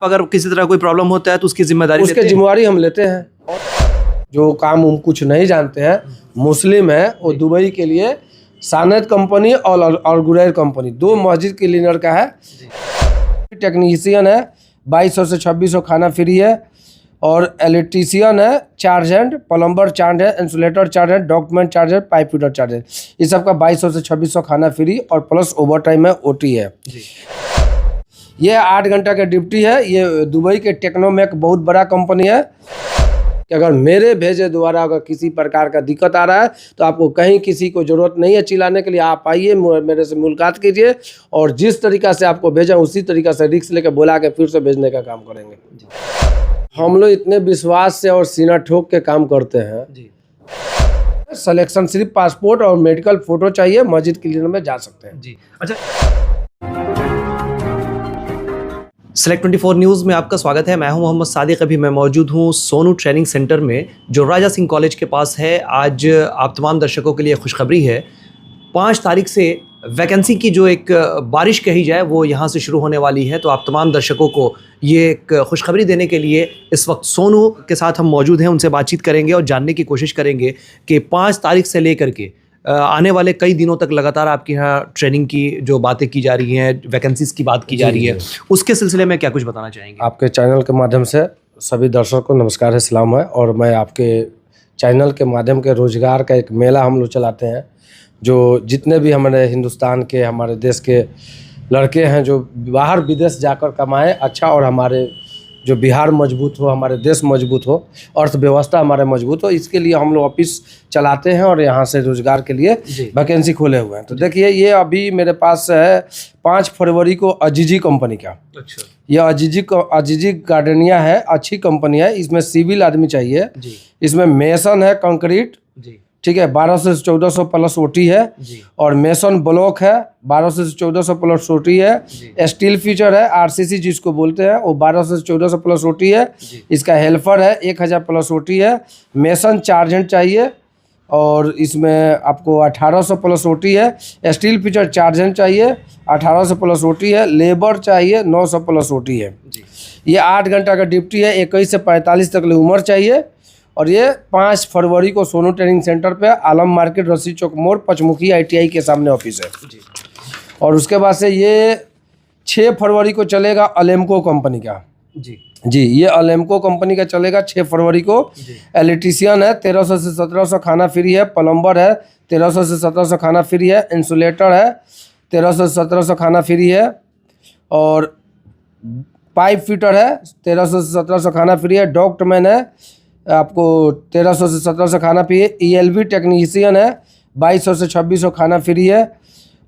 अगर किसी तरह कोई प्रॉब्लम होता है तो उसकी जिम्मेदारी हम लेते हैं। जो काम हम कुछ नहीं जानते हैं, मुस्लिम है, वो दुबई के लिए सानद कंपनी और गुरैर कंपनी, 2 मस्जिद क्लीनर का है। टेक्नीशियन है, 2200 से 2600 खाना फ्री है। और इलेक्ट्रीशियन है, चार्ज हैंड, प्लम्बर चार्ज है, इंसुलेटर चार्ज है, डॉक्यूमेंट चार्ज है, पाइप फिटर चार्ज है। इस सब का 2200 से 2600 खाना फ्री और प्लस ओवर टाइम है, ओटी है। ये 8 घंटा का ड्यूटी है। ये दुबई के टेक्नोमैक बहुत बड़ा कंपनी है कि अगर मेरे भेजे द्वारा अगर किसी प्रकार का दिक्कत आ रहा है तो आपको कहीं किसी को ज़रूरत नहीं है चिल्लाने के लिए। आप आइए, मेरे से मुलाकात कीजिए और जिस तरीक़ा से आपको भेजा उसी तरीक़ा से रिक्स लेकर बुला के फिर से भेजने का काम करेंगे। हम लोग इतने विश्वास से और सीना ठोक के काम करते हैं जी। सिलेक्शन सिर्फ पासपोर्ट और मेडिकल फ़ोटो चाहिए, मस्जिद क्लीनर में जा सकते हैं जी। अच्छा, सेलेक्ट 24 न्यूज़ में आपका स्वागत है। मैं हूं मोहम्मद सादिक। अभी मैं मौजूद हूं सोनू ट्रेनिंग सेंटर में जो राजा सिंह कॉलेज के पास है। आज आप तमाम दर्शकों के लिए खुशखबरी है, 5 तारीख से वैकेंसी की जो एक बारिश कही जाए वो यहां से शुरू होने वाली है। तो आप तमाम दर्शकों को ये एक खुशखबरी देने के लिए इस वक्त सोनू के साथ हम मौजूद हैं। उनसे बातचीत करेंगे और जानने की कोशिश करेंगे कि 5 तारीख से लेकर के आने वाले कई दिनों तक लगातार आपके यहाँ ट्रेनिंग की जो बातें की जा रही हैं, वैकेंसीज की बात की जा रही है, उसके सिलसिले में क्या कुछ बताना चाहेंगे? आपके चैनल के माध्यम से सभी दर्शकों को नमस्कार है, सलाम है। और मैं आपके चैनल के माध्यम के रोज़गार का एक मेला हम लोग चलाते हैं। जो जितने भी हमारे हिंदुस्तान के, हमारे देश के लड़के हैं जो बाहर विदेश जाकर कमाएँ अच्छा, और हमारे जो बिहार मजबूत हो, हमारे देश मजबूत हो, अर्थव्यवस्था हमारे मजबूत हो, इसके लिए हम लोग ऑफिस चलाते हैं और यहाँ से रोजगार के लिए वैकेंसी खोले हुए हैं। तो देखिए, ये अभी मेरे पास है 5 फरवरी को अजीजी कंपनी का। अच्छा। यह अजीजी गार्डनिया है, अच्छी कंपनी है। इसमें सिविल आदमी चाहिए, इसमें मेसन है, कंक्रीट, ठीक है, 1200 से 1400 प्लस ओटी है। और मेसन ब्लॉक है, 1200 से 1400 प्लस ओटी है। स्टील फीचर है, आरसीसी जिसको बोलते हैं, वो 1200 से 1400 प्लस ओटी है। इसका हेल्पर है, 1000 प्लस ओटी है। मेसन चार्जेंट चाहिए और इसमें आपको 1800 प्लस ओटी है। स्टील फीचर चार्जेंट चाहिए, 1800 प्लस ओटी है। लेबर चाहिए, 900 प्लस ओटी है। ये 8 घंटा का ड्यूटी है। 21 से 45 तक उम्र चाहिए। और ये 5 फरवरी को सोनू ट्रेनिंग सेंटर पे आलम मार्केट, रस्सी चौक मोड़, पचमुखी ITI के सामने ऑफिस है जी। और उसके बाद से ये 6 फरवरी को चलेगा अलेम्को कंपनी का जी। ये अलेम्को कंपनी का चलेगा 6 फरवरी को। इलेक्ट्रीशियन है, 1300 से 1700 खाना फ्री है। प्लम्बर है, 1300 से 1700 खाना फ्री है। इंसुलेटर है, 1300 से 1700 खाना फ्री है। और पाइप फिटर है, 1300 से 1700 खाना फ्री है। डॉक्टमैन है, आपको 1300 से 1700 खाना फ्री है। ELV टेक्नीशियन है, 2200 से 2600 खाना फ्री है।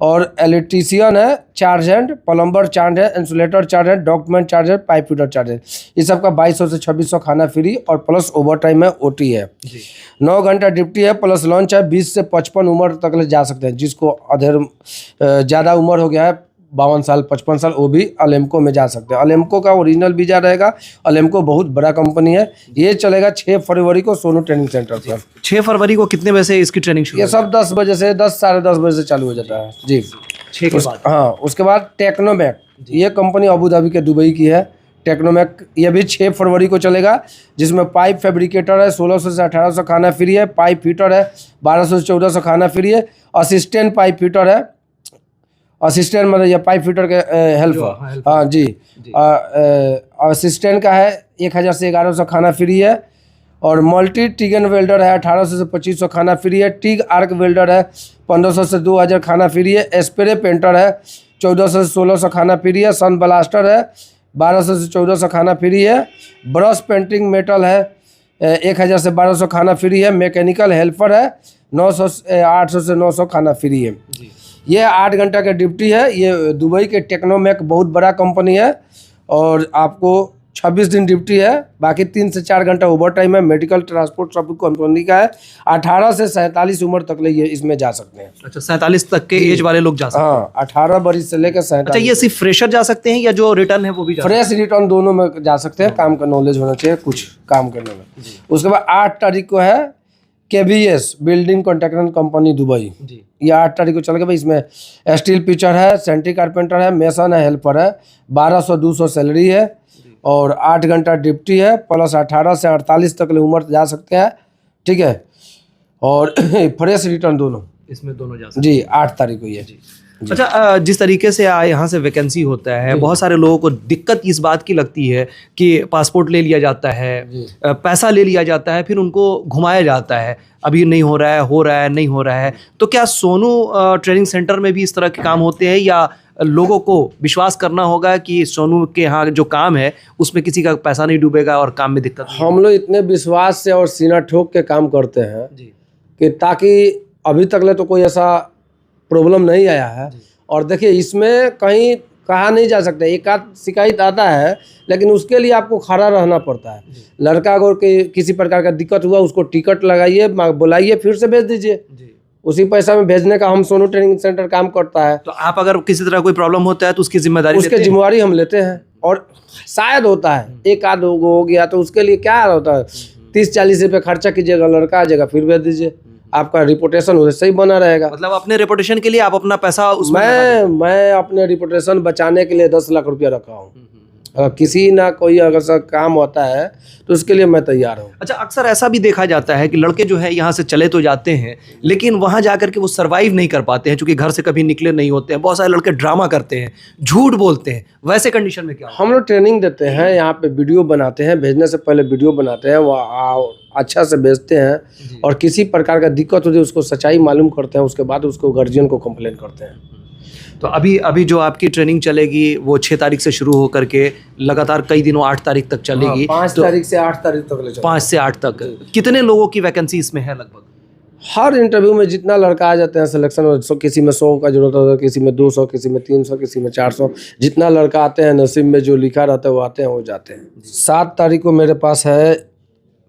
और इलेक्ट्रीशियन है, चार्ज हैंड, प्लम्बर चार्ज है, इंसुलेटर चार्ज है, डॉक्यूमेंट चार्ज है, पाइप फिटर चार्ज है। इस सब का 2200 से 2600 खाना फ्री और प्लस ओवर टाइम है, ओटी है। 9 घंटा ड्यूटी है, प्लस लंच है। 20 से 55 उम्र तक ले जा सकते हैं। जिसको अधेर ज़्यादा उम्र हो गया है, 52 साल 55 साल, वो भी अलेम्को में जा सकते हैं। अलेम्को का ओरिजिनल वीज़ा रहेगा। अलेम्को बहुत बड़ा कंपनी है। ये चलेगा 6 फरवरी को सोनू ट्रेनिंग सेंटर पर। 6 फरवरी को कितने बजे से इसकी ट्रेनिंग शुरू? ये सब 10 बजे से, 10 साढ़े 10 बजे से चालू हो जाता है जी। 6 के बाद हाँ। उसके बाद टेक्नोमैक, ये कंपनी अबू धाबी के दुबई की है। टेक्नोमैक ये भी 6 फरवरी को चलेगा, जिसमें पाइप फैब्रिकेटर है, 1600 से 1800 खाना फ्री है। पाइप फिटर है, 1200 से 1400 खाना फ्री है। असिस्टेंट पाइप फिटर है, असिस्टेंट मतलब ये पाइप फिटर के हेल्पर, हाँ जी। असिस्टेंट का है 1000 से 1100 खाना फ्री है। और मल्टी टिगन वेल्डर है, 1800 से 2500 खाना फ्री है। टिग आर्क वेल्डर है, 1500 से 2000 खाना फ्री है। स्प्रे पेंटर है, 1400 से 1600 खाना फ्री है। सन ब्लास्टर है, 1200 से 1400 खाना फ्री है। ब्रश पेंटिंग मेटल है, 1000 से 1200 खाना फ्री है। मैकेनिकल हेल्पर है, 800 से 900 खाना फ्री है। ये 8 घंटा का ड्यूटी है। ये दुबई के टेक्नोमैक बहुत बड़ा कंपनी है। और आपको 26 दिन ड्यूटी है, बाकी 3 से 4 घंटा ओवर टाइम है। मेडिकल ट्रांसपोर्ट सब कंपनी का है। 18 से 47 उम्र तक ले ये इसमें जा सकते हैं। अच्छा, 47 तक के एज वाले लोग जा सकते हैं? हाँ, 18 बरस से लेकर 47। अच्छा, ये सिर्फ फ्रेशर जा सकते हैं या जो रिटर्न है वो भी? फ्रेश रिटर्न दोनों में जा सकते हैं। काम का नॉलेज होना चाहिए कुछ काम करने में। उसके बाद 8 तारीख को है KBS building contractor company Dubai. ये 8 तारीख को चलेगा भाई। इसमें स्टील पिचर है, सेंट्री कारपेंटर है, मेसन है, हेल्पर है। 1200-200 सैलरी है। और 8 घंटा ड्यूटी है, प्लस 18 से 48 तक उम्र जा सकते हैं, ठीक है। और फ्रेश रिटर्न दोनों इसमें दोनों जा सकते जी 8 तारीख को ये जी। अच्छा, जिस तरीके से यहाँ से वैकेंसी होता है, बहुत सारे लोगों को दिक्कत इस बात की लगती है कि पासपोर्ट ले लिया जाता है, पैसा ले लिया जाता है, फिर उनको घुमाया जाता है, अभी नहीं हो रहा है, हो रहा है, नहीं हो रहा है। तो क्या सोनू ट्रेनिंग सेंटर में भी इस तरह के काम होते हैं, या लोगों को विश्वास करना होगा कि सोनू के यहाँ जो काम है उसमें किसी का पैसा नहीं डूबेगा और काम में दिक्कत नहीं? हम लोग इतने विश्वास से और सीना ठोक के काम करते हैं जी। कि ताकि अभी तक ले तो कोई ऐसा प्रॉब्लम नहीं आया है। और देखिए इसमें कहीं कहा नहीं जा सकता, एक आध शिकायत आता है लेकिन उसके लिए आपको खड़ा रहना पड़ता है। लड़का अगर किसी प्रकार का दिक्कत हुआ, उसको टिकट लगाइए, बुलाइए, फिर से भेज दीजिए, उसी पैसा में भेजने का हम सोनू ट्रेनिंग सेंटर काम करता है। तो आप अगर किसी तरह कोई प्रॉब्लम होता है तो उसकी जिम्मेदारी उसकी जिम्मेवारी हम लेते हैं। और शायद होता है एक आध हो गया तो उसके लिए क्या होता है, 30-40 रुपये खर्चा कीजिएगा, लड़का आ जाएगा, फिर भेज दीजिए, आपका रिपोर्टेशन वैसे ही बना रहेगा। मतलब अपने रेपुटेशन के लिए आप अपना पैसा उसमें मैं अपने रिपोर्टेशन बचाने के लिए 10 लाख रुपया रखा हूँ। अगर किसी ना कोई अगर सा काम होता है तो उसके लिए मैं तैयार हूँ। अच्छा, अक्सर ऐसा भी देखा जाता है कि लड़के जो है यहाँ से चले तो जाते हैं, लेकिन वहाँ जाकर के वो सरवाइव नहीं कर पाते हैं, क्योंकि घर से कभी निकले नहीं होते हैं। बहुत सारे लड़के ड्रामा करते हैं, झूठ बोलते हैं। वैसे कंडीशन में क्या हम लोग ट्रेनिंग देते हैं, यहाँ पे वीडियो बनाते हैं, भेजने से पहले वीडियो बनाते हैं, वो अच्छा से भेजते हैं, और किसी प्रकार का दिक्कत होती है उसको सच्चाई मालूम करते हैं, उसके बाद उसको गार्जियन को कंप्लेन करते हैं। तो अभी जो आपकी ट्रेनिंग चलेगी वो 6 तारीख से शुरू होकर के लगातार कई दिनों 8 तारीख तक चलेगी। 5 तारीख से 8 तारीख तक 5 से 8 तक कितने लोगों की वैकेंसी इसमें है लगभग? हर इंटरव्यू में जितना लड़का आ जाते हैं सिलेक्शन हो, किसी में 100 का जरूरत होता है, किसी में 200, किसी में 300, किसी में 400, जितना लड़का आते हैं नसीब में जो लिखा रहता है वो आते हैं, वो जाते हैं। 7 तारीख को मेरे पास है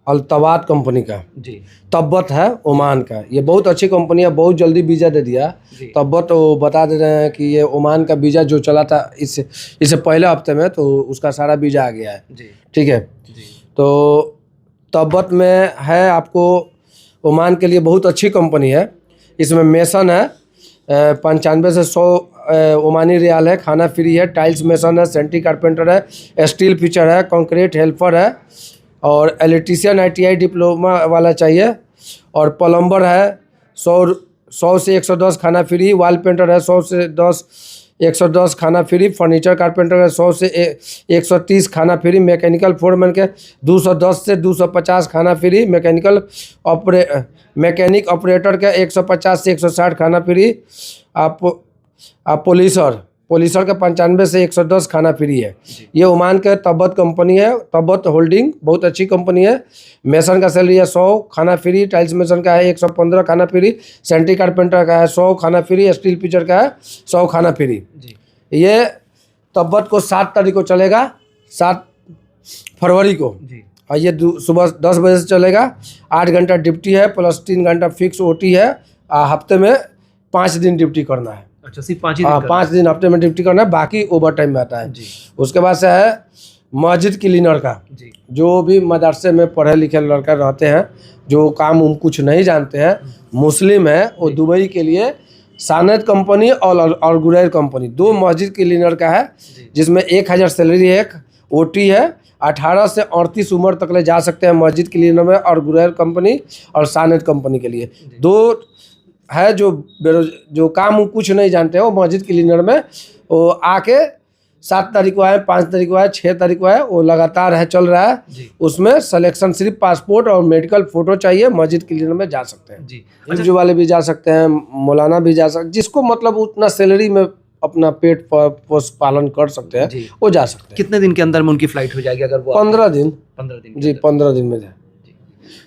अल्तवाद कंपनी का जी, तब्बत है ओमान का। ये बहुत अच्छी कंपनी है, बहुत जल्दी वीज़ा दे दिया। तब्बत वो बता दे रहे हैं कि ये ओमान का वीज़ा जो चला था इससे पहले हफ्ते में, तो उसका सारा वीज़ा आ गया है। ठीक है, तो तब्बत में है, आपको ओमान के लिए बहुत अच्छी कंपनी है। इसमें मेसन है, 95 से 100 ओमानी रियाल है, खाना फ्री है, टाइल्स मेसन है, सेंट्री कारपेंटर है, स्टील फिचर है, कंक्रीट हेल्पर है, और इलेक्ट्रीशियन ITI डिप्लोमा वाला चाहिए, और प्लम्बर है 100 से 110 खाना फ्री, वाल पेंटर है 100 से 110 खाना फ्री, फर्नीचर कारपेंटर है 100 से 130 खाना फ्री, मैकेनिकल फोरमैन के 210 से 250 खाना फ्री, मैकेनिक ऑपरेटर के 150 से 160 खाना फ्री, आप पोलिसर का 95 से 110 खाना फ्री है। ये ओमान के तब्बत कंपनी है, तब्बत होल्डिंग, बहुत अच्छी कंपनी है। मेसन का सैलरी है 100 खाना फ्री, टाइल्स मेसन का है 115 खाना फ्री, सेंट्री कारपेंटर का है 100 खाना फ्री, स्टील पिचर का है 100 खाना फ्री। ये तब्बत को 7 तारीख को चलेगा, 7 फरवरी को, और ये सुबह 10 बजे से चलेगा। 8 घंटा ड्यूटी है, प्लस 3 घंटा फिक्स OT है। हफ्ते में 5 दिन ड्यूटी करना है। अच्छा, सिर्फ 5 ही दिन? 5 दिन हफ्ते में ड्यूटी करना है, बाकी ओवर टाइम में आता है। उसके बाद से है मस्जिद क्लीनर का। जो भी मदरसे में पढ़े लिखे लड़का रहते हैं, जो काम कुछ नहीं जानते हैं, मुस्लिम है, वो दुबई के लिए सानद कंपनी और गुरैर कंपनी 2 मस्जिद क्लीनर का है, जिसमें 1000 सैलरी है, OT है। 18 से 38 उम्र तक ले जा सकते हैं मस्जिद क्लीनर में, और गुरैर कंपनी और सानद कंपनी के लिए 2 है। जो काम कुछ नहीं जानते हैं वो मस्जिद क्लीनर में वो आके 7 तारीख को आए, 5 तारीख को आए, 6 तारीख को आए, वो लगातार है, चल रहा है। उसमें सिलेक्शन सिर्फ पासपोर्ट और मेडिकल फोटो चाहिए, मस्जिद क्लीनर में जा सकते हैं। हिफ्ज वाले भी जा सकते हैं, मौलाना भी जा सकते हैं, जिसको मतलब उतना सैलरी में अपना पेट पोष पालन कर सकते हैं, वो जा सकते हैं। कितने दिन के अंदर में उनकी फ्लाइट हो जाएगी अगर वो? 15 दिन जी, 15 दिन में जाए।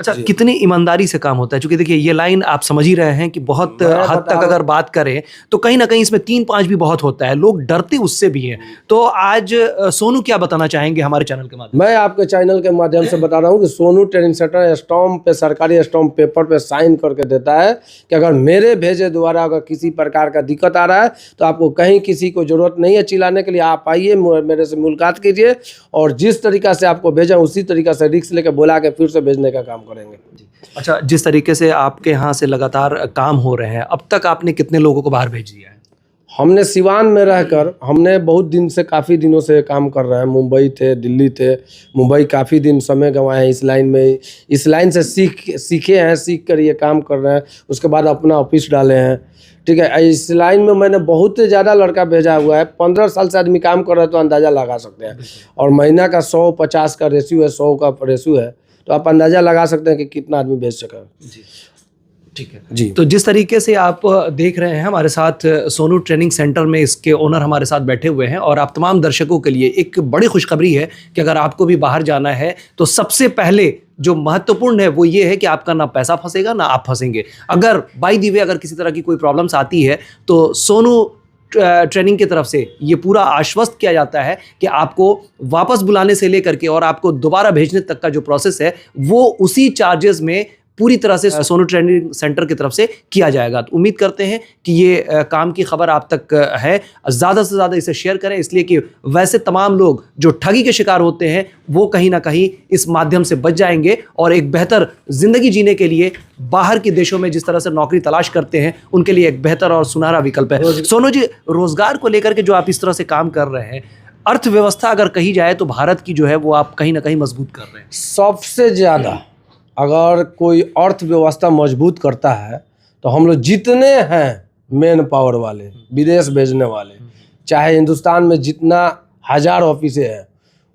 अच्छा, कितनी ईमानदारी से काम होता है? क्योंकि देखिए ये लाइन आप समझ ही रहे हैं कि बहुत हद तक अगर बात करें तो कहीं ना कहीं इसमें 3-5 भी बहुत होता है, लोग डरते उससे भी हैं। तो आज सोनू क्या बताना चाहेंगे हमारे चैनल के माध्यम? मैं आपके चैनल के माध्यम से बता रहा हूँ कि सोनू ट्रेनिंग सेंटर स्टॉम्प पे, सरकारी स्टॉम्प पेपर पे साइन करके देता है कि अगर मेरे भेजे द्वारा अगर किसी प्रकार का दिक्कत आ रहा है तो आपको कहीं किसी को जरूरत नहीं है चिल्लाने के लिए। आप आइए, मेरे से मुलाकात कीजिए, और जिस तरीका से आपको भेजा उसी तरीका से रिक्स लेके बुला के फिर से भेजने का काम करेंगे। अच्छा, जिस तरीके से आपके यहाँ से लगातार काम हो रहे हैं, अब तक आपने कितने लोगों को बाहर भेज दिया है? हमने सिवान में रहकर हमने बहुत दिन से काफ़ी दिनों से काम कर रहे हैं। मुंबई थे, दिल्ली थे, मुंबई काफ़ी दिन समय गंवाए हैं इस लाइन में। इस लाइन से सीखे हैं, सीख कर ये काम कर रहे हैं। उसके बाद अपना ऑफिस डाले हैं, ठीक है। इस लाइन में मैंने बहुत ज़्यादा लड़का भेजा हुआ है। 15 साल से आदमी काम कर रहा है तो अंदाज़ा लगा सकते हैं। और महीना का 100-50 का रेशियो है, 100 का रेशियो है, तो आप अंदाज़ा लगा सकते हैं कि कितना आदमी भेज सका। जी, ठीक है जी। तो जिस तरीके से आप देख रहे हैं, हमारे साथ सोनू ट्रेनिंग सेंटर में इसके ओनर हमारे साथ बैठे हुए हैं, और आप तमाम दर्शकों के लिए एक बड़ी खुशखबरी है कि अगर आपको भी बाहर जाना है तो सबसे पहले जो महत्वपूर्ण है वो ये है कि आपका ना पैसा फंसेगा ना आप फंसेंगे। अगर बाय द वे अगर किसी तरह की कोई प्रॉब्लम्स आती है तो सोनू ट्रेनिंग की तरफ से ये पूरा आश्वस्त किया जाता है कि आपको वापस बुलाने से लेकर के और आपको दोबारा भेजने तक का जो प्रोसेस है वो उसी चार्जेस में पूरी तरह से सोनू ट्रेनिंग सेंटर की तरफ से किया जाएगा। तो उम्मीद करते हैं कि ये काम की खबर आप तक है, ज़्यादा से ज़्यादा इसे शेयर करें, इसलिए कि वैसे तमाम लोग जो ठगी के शिकार होते हैं वो कहीं ना कहीं इस माध्यम से बच जाएंगे और एक बेहतर ज़िंदगी जीने के लिए बाहर के देशों में जिस तरह से नौकरी तलाश करते हैं उनके लिए एक बेहतर और सुनहरा विकल्प है। सोनू जी, रोज़गार को लेकर के जो आप इस तरह से काम कर रहे हैं, अर्थव्यवस्था अगर कही जाए तो भारत की जो है वो आप कहीं ना कहीं मजबूत कर रहे हैं। सबसे ज़्यादा अगर कोई अर्थव्यवस्था मजबूत करता है तो हम लोग जितने हैं मेन पावर वाले, विदेश भेजने वाले, चाहे हिंदुस्तान में जितना 1000 ऑफिसें हैं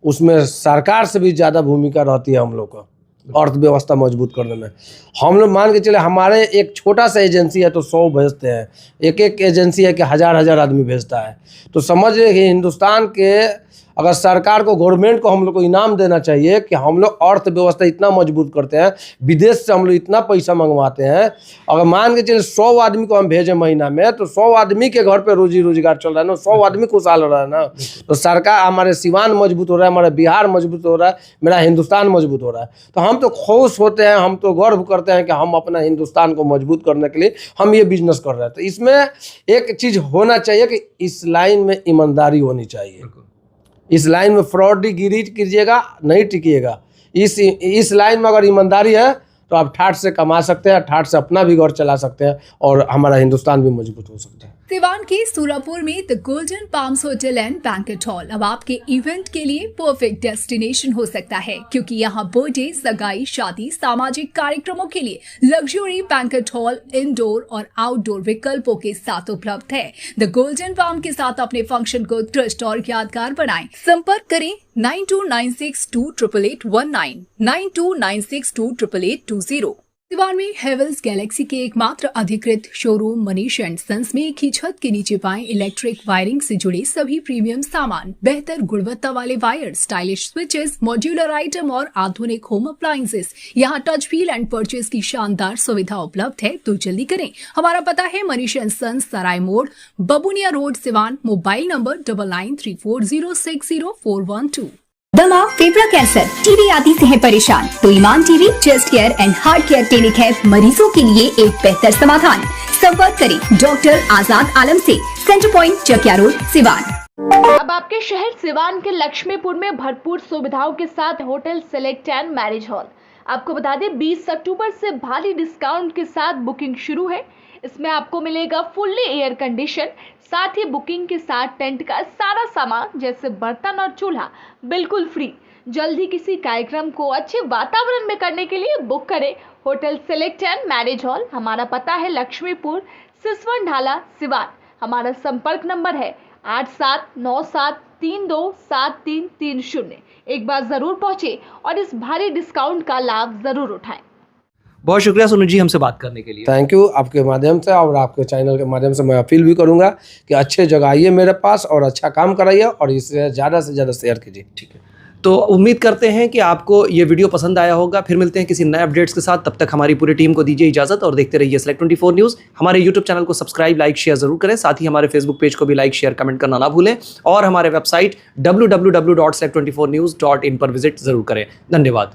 उसमें सरकार से भी ज़्यादा भूमिका रहती है हम लोग का अर्थव्यवस्था मजबूत करने में। हम लोग मान के चले हमारे एक छोटा सा एजेंसी है तो 100 भेजते हैं, एक एजेंसी है कि 1000 आदमी भेजता है। तो समझ रहे कि हिंदुस्तान के अगर सरकार को, गवर्नमेंट को हम लोग को इनाम देना चाहिए कि हम लोग अर्थव्यवस्था इतना मजबूत करते हैं, विदेश से हम लोग इतना पैसा मंगवाते हैं। अगर मान के चलिए 100 आदमी को हम भेजें महीना में तो 100 आदमी के घर पे रोजी रोजगार चल रहा है ना, 100 आदमी खुशहाल हो रहा है ना। तो सरकार, हमारे सिवान मजबूत हो रहा है, हमारा बिहार मजबूत हो रहा है, मेरा हिंदुस्तान मजबूत हो रहा है। तो हम तो खुश होते हैं, हम तो गर्व करते हैं कि हम अपना हिंदुस्तान को मजबूत करने के लिए हम ये बिजनेस कर रहे हैं। तो इसमें एक चीज़ होना चाहिए कि इस लाइन में ईमानदारी होनी चाहिए। इस लाइन में फ्रॉडगिरी कीजिएगा नहीं टिकिएगा। इस लाइन में अगर ईमानदारी है तो आप ठाठ से कमा सकते हैं, ठाठ से अपना भी घर चला सकते हैं और हमारा हिंदुस्तान भी मजबूत हो सकता है। सिवान के सूरापुर में the golden palms hotel and banquet hall अब आपके इवेंट के लिए परफेक्ट डेस्टिनेशन हो सकता है, क्योंकि यहाँ बर्थडे, सगाई, शादी, सामाजिक कार्यक्रमों के लिए लग्जरी बैंक्वेट हॉल इंडोर और आउटडोर विकल्पों के साथ उपलब्ध है। द गोल्डन पाम के साथ अपने फंक्शन को उत्कृष्ट और यादगार बनाएं। संपर्क करें 9296288819, 9296288820। सिवान में हेवल्स गैलेक्सी के एकमात्र अधिकृत शोरूम मनीष एंड सन्स में एक ही छत के नीचे पाएं इलेक्ट्रिक वायरिंग से जुड़े सभी प्रीमियम सामान, बेहतर गुणवत्ता वाले wire, stylish switches, modular item और आधुनिक होम अप्लायंसेस। यहाँ टच व्हील एंड परचेज की शानदार सुविधा उपलब्ध है, तो जल्दी करें। हमारा पता है मनीष एंड सन्स, सराय मोड़, बबुनिया रोड, सिवान। Mobile number 9934060412। दमा, फेफड़ा कैंसर, टीबी आदि से है परेशान तो Iman TB chest care and heart care clinic है मरीजों के लिए एक बेहतर समाधान। संपर्क करें डॉक्टर आजाद आलम से, centre point, Chakia road, Siwan. अब आपके शहर सिवान के लक्ष्मीपुर में भरपूर सुविधाओं के साथ hotel select and marriage hall. आपको बता दें 20 अक्टूबर से भारी डिस्काउंट के साथ बुकिंग शुरू है। इसमें आपको मिलेगा फुल्ली एयर कंडीशन, साथ ही बुकिंग के साथ टेंट का सारा सामान जैसे बर्तन और चूल्हा बिल्कुल फ्री। जल्द ही किसी कार्यक्रम को अच्छे वातावरण में करने के लिए बुक करें hotel select and marriage hall. हमारा पता है लक्ष्मीपुर, सिसवन ढाला, सिवान। हमारा संपर्क नंबर है 8797327330। एक बार जरूर पहुंचे और इस भारी डिस्काउंट का लाभ जरूर उठाएं। बहुत शुक्रिया सोनू जी हमसे बात करने के लिए। Thank you. आपके माध्यम से और आपके चैनल के माध्यम से मैं अपील भी करूंगा कि अच्छे जगह आइए मेरे पास और अच्छा काम कराइए और इसे ज़्यादा से ज़्यादा शेयर कीजिए। ठीक है, तो उम्मीद करते हैं कि आपको ये वीडियो पसंद आया होगा। फिर मिलते हैं किसी नए अपडेट्स के साथ, तब तक हमारी पूरी टीम को दीजिए इजाजत और देखते रहिए Select 24 न्यूज़। हमारे यूट्यूब चैनल को सब्सक्राइब, लाइक, शेयर जरूर करें। साथ ही हमारे फेसबुक पेज को भी लाइक, शेयर, कमेंट करना ना भूलें और हमारे वेबसाइट www.select24news.in पर विजिट जरूर करें। धन्यवाद।